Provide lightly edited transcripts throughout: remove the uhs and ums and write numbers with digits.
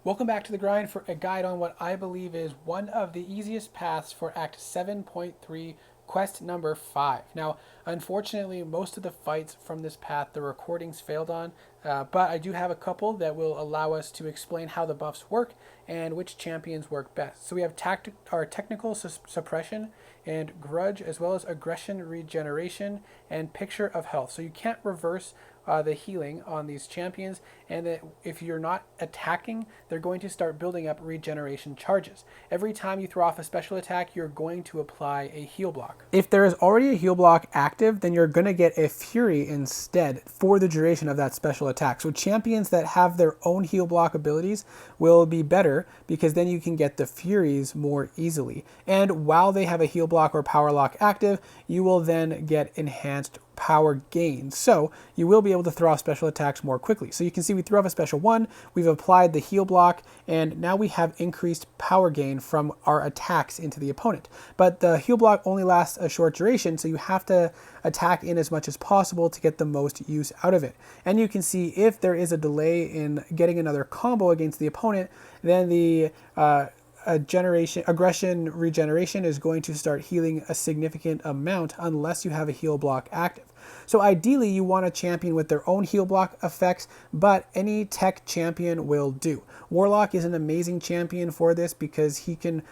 Welcome back to The Grind for a guide on what I believe is one of the easiest paths for Act 7.3, quest number 5. Now, unfortunately, most of the fights from this path the recordings failed on, but I do have a couple that will allow us to explain how the buffs work and which champions work best. So we have technical suppression and grudge, as well as aggression regeneration and picture of health. So you can't reverse the healing on these champions, and that if you're not attacking, they're going to start building up regeneration charges. Every time you throw off a special attack, you're going to apply a heal block. If there is already a heal block active, then you're going to get a fury instead for the duration of that special attack. So champions that have their own heal block abilities will be better, because then you can get the furies more easily. And while they have a heal block or power lock active, you will then get enhanced power gain. So you will be able to throw off special attacks more quickly. So you can see we threw off a special one, we've applied the heal block, and now we have increased power gain from our attacks into the opponent. But the heal block only lasts a short duration, so you have to attack in as much as possible to get the most use out of it. And you can see if there is a delay in getting another combo against the opponent, then the aggression regeneration is going to start healing a significant amount unless you have a heal block active. So ideally you want a champion with their own heal block effects, but any tech champion will do. Warlock is an amazing champion for this because he can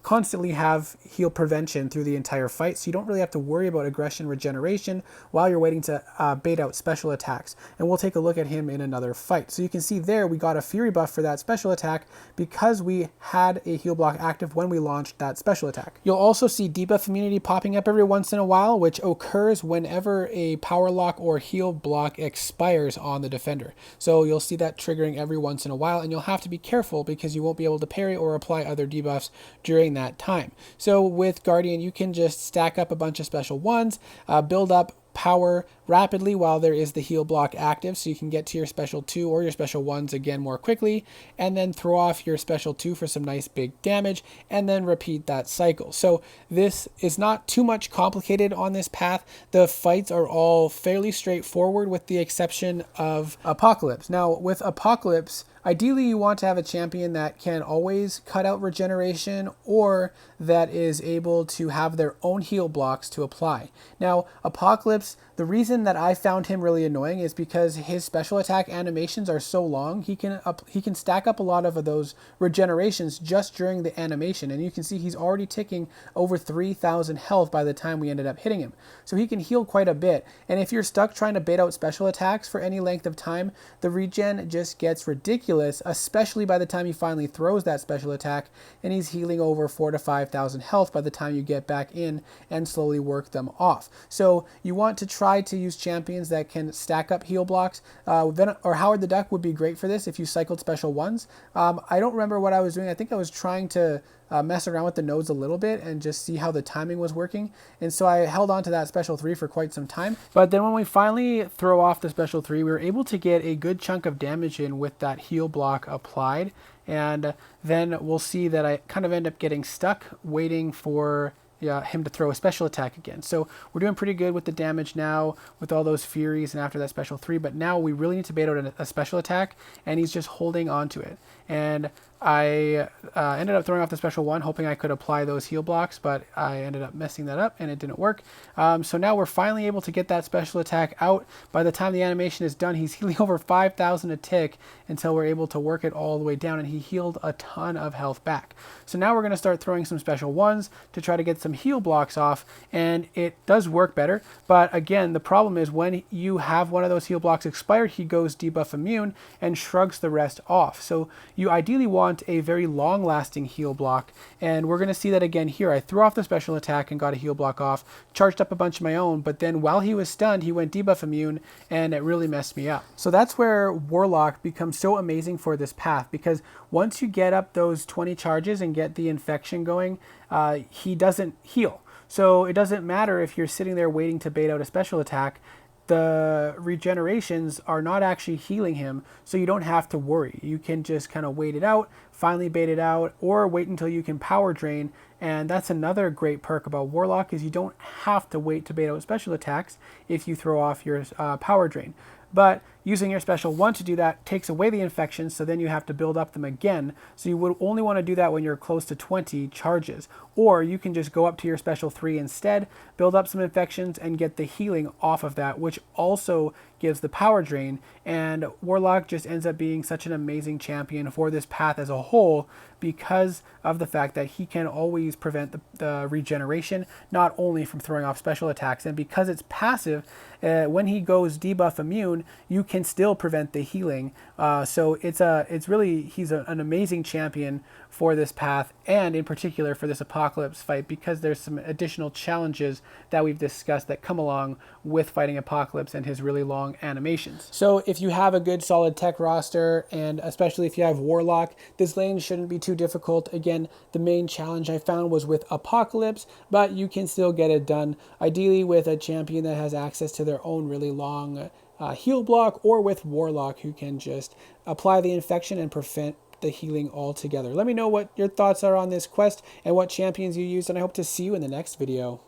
constantly have heal prevention through the entire fight, so you don't really have to worry about aggression regeneration while you're waiting to bait out special attacks. And we'll take a look at him in another fight. So you can see there we got a fury buff for that special attack because we had a heal block active when we launched that special attack. You'll also see debuff immunity popping up every once in a while, which occurs whenever a power lock or heal block expires on the defender. So you'll see that triggering every once in a while, and you'll have to be careful because you won't be able to parry or apply other debuffs during that time. So with Guardian, you can just stack up a bunch of special ones, build up power rapidly while there is the heal block active, so you can get to your special 2 or your special 1s again more quickly, and then throw off your special 2 for some nice big damage, and then repeat that cycle. So this is not too much complicated on this path. The fights are all fairly straightforward with the exception of Apocalypse. Now with Apocalypse, ideally you want to have a champion that can always cut out regeneration or that is able to have their own heal blocks to apply. Now Apocalypse, the reason that I found him really annoying is because his special attack animations are so long. He can stack up a lot of those regenerations just during the animation, and you can see he's already ticking over 3,000 health by the time we ended up hitting him. So he can heal quite a bit, and if you're stuck trying to bait out special attacks for any length of time, the regen just gets ridiculous, especially by the time he finally throws that special attack, and he's healing over 4,000 to 5,000 health by the time you get back in and slowly work them off. So you want to try to use champions that can stack up heal blocks. Or Howard the Duck would be great for this if you cycled special ones. I don't remember what I was doing. I think I was trying to mess around with the nodes a little bit and just see how the timing was working. And so I held on to that special 3 for quite some time. But then when we finally throw off the special 3, we were able to get a good chunk of damage in with that heal block applied. And then we'll see that I kind of end up getting stuck waiting for him to throw a special attack again. So we're doing pretty good with the damage now with all those furies and after that special 3, but now we really need to bait out a special attack, and he's just holding on to it. And I ended up throwing off the special 1, hoping I could apply those heal blocks, but I ended up messing that up and it didn't work. So now we're finally able to get that special attack out. By the time the animation is done, he's healing over 5,000 a tick until we're able to work it all the way down, and he healed a ton of health back. So now we're going to start throwing some special 1s to try to get some heal blocks off, and it does work better. But again, the problem is when you have one of those heal blocks expired, he goes debuff immune and shrugs the rest off. So you ideally want a very long-lasting heal block, and we're going to see that again here. I threw off the special attack and got a heal block off, charged up a bunch of my own, but then while he was stunned, he went debuff immune, and it really messed me up. So that's where Warlock becomes so amazing for this path, because once you get up those 20 charges and get the infection going, he doesn't heal. So it doesn't matter if you're sitting there waiting to bait out a special attack. The regenerations are not actually healing him, so you don't have to worry. You can just kind of wait it out, finally bait it out, or wait until you can power drain. And that's another great perk about Warlock, is you don't have to wait to bait out special attacks if you throw off your power drain. but using your special 1 to do that takes away the infections, so then you have to build up them again. So you would only want to do that when you're close to 20 charges. Or you can just go up to your special 3 instead, build up some infections, and get the healing off of that, which also gives the power drain. And Warlock just ends up being such an amazing champion for this path as a whole, because of the fact that he can always prevent the regeneration, not only from throwing off special attacks, and because it's passive, when he goes debuff immune, you can still prevent the healing. So he's an amazing champion for this path, and in particular for this Apocalypse fight, because there's some additional challenges that we've discussed that come along with fighting Apocalypse and his really long animations. So if you have a good solid tech roster, and especially if you have Warlock, this lane shouldn't be too difficult. Again, the main challenge I found was with Apocalypse, but you can still get it done, ideally with a champion that has access to their own really long heal block, or with Warlock, who can just apply the infection and prevent the healing altogether. Let me know what your thoughts are on this quest and what champions you used, and I hope to see you in the next video.